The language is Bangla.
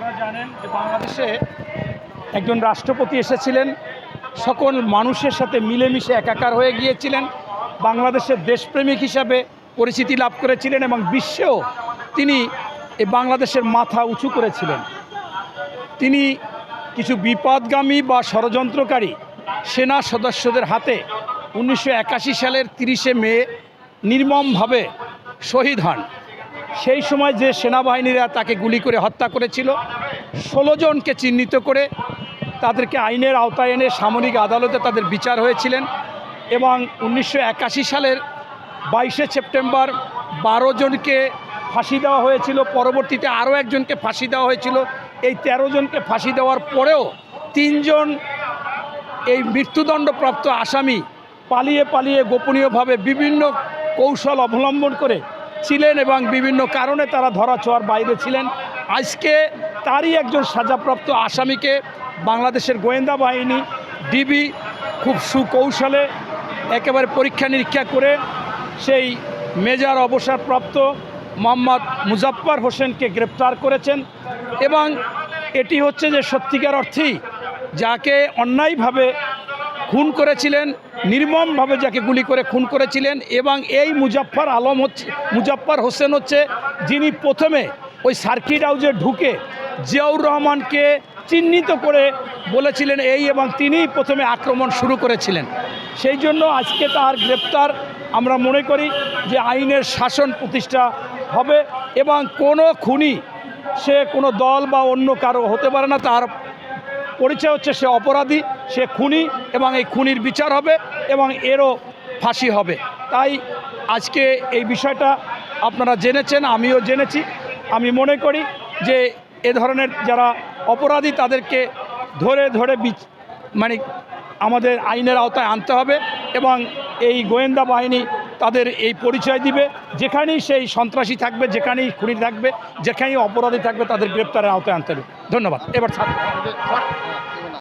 আপনারা জানেন যে বাংলাদেশে একজন রাষ্ট্রপতি এসেছিলেন, সকল মানুষের সাথে মিলেমিশে একাকার হয়ে গিয়েছিলেন, বাংলাদেশের দেশপ্রেমিক হিসাবে পরিচিতি লাভ করেছিলেন এবং বিশ্বেও তিনি এই বাংলাদেশের মাথা উঁচু করেছিলেন। তিনি কিছু বিপদগামী বা ষড়যন্ত্রকারী সেনা সদস্যদের হাতে 1981 সালের 30শে মে নির্মমভাবে শহীদ হন। সেই সময় যে সেনাবাহিনীরা তাকে গুলি করে হত্যা করেছিল, 16 জনকে চিহ্নিত করে তাদেরকে আইনের আওতায় এনে সামরিক আদালতে তাদের বিচার হয়েছিলেন এবং 1981 সালের 22শে সেপ্টেম্বর 12 জনকে ফাঁসি দেওয়া হয়েছিল। পরবর্তীতে আরও একজনকে ফাঁসি দেওয়া হয়েছিল। এই 13 জনকে ফাঁসি দেওয়ার পরেও 3 জন এই মৃত্যুদণ্ডপ্রাপ্ত আসামি পালিয়ে পালিয়ে গোপনীয়ভাবে বিভিন্ন কৌশল অবলম্বন করে ছিলেন এবং বিভিন্ন কারণে তারা ধরাছোঁয়ার বাইরে ছিলেন। আজকে তারই একজন সাজাপ্রাপ্ত আসামিকে বাংলাদেশের গোয়েন্দা বাহিনী ডিবি খুব সুকৌশলে একেবারে পরীক্ষা নিরীক্ষা করে সেই মেজর অবসরপ্রাপ্ত মোহাম্মদ মুজাফফর হোসেনকে গ্রেপ্তার করেছেন। এবং এটি হচ্ছে যে সত্যিকার অর্থেই যাকে অন্যায়ভাবে খুন করেছিলেন, নির্মমভাবে যাকে গুলি করে খুন করেছিলেন, এবং এই মুজাফফর হোসেন হচ্ছে যিনি প্রথমে ওই সার্কিট হাউসে ঢুকে জিয়াউর রহমানকে চিহ্নিত করে বলেছিলেন এই, এবং তিনিই প্রথমে আক্রমণ শুরু করেছিলেন। সেই জন্য আজকে তার গ্রেপ্তার আমরা মনে করি যে আইনের শাসন প্রতিষ্ঠা হবে এবং কোনো খুনি সে কোনো দল বা অন্য কারো হতে পারে না। তার পরিচয় হচ্ছে সে অপরাধী, সে খুনি, এবং এই খুনির বিচার হবে এবং এরও ফাঁসি হবে। তাই আজকে এই বিষয়টা আপনারা জেনেছেন, আমিও জেনেছি। আমি মনে করি যে এ ধরনের যারা অপরাধী তাদেরকে ধরে ধরে মানে আমাদের আইনের আওতায় আনতে হবে এবং এই গোয়েন্দা বাহিনী তাদের এই পরিচয় দিবে। যেখানেই সেই সন্ত্রাসী থাকবে, যেখানেই খুনি থাকবে, যেখানেই অপরাধী থাকবে, তাদের গ্রেপ্তারের আওতায় আনতে হবে। ধন্যবাদ। এবার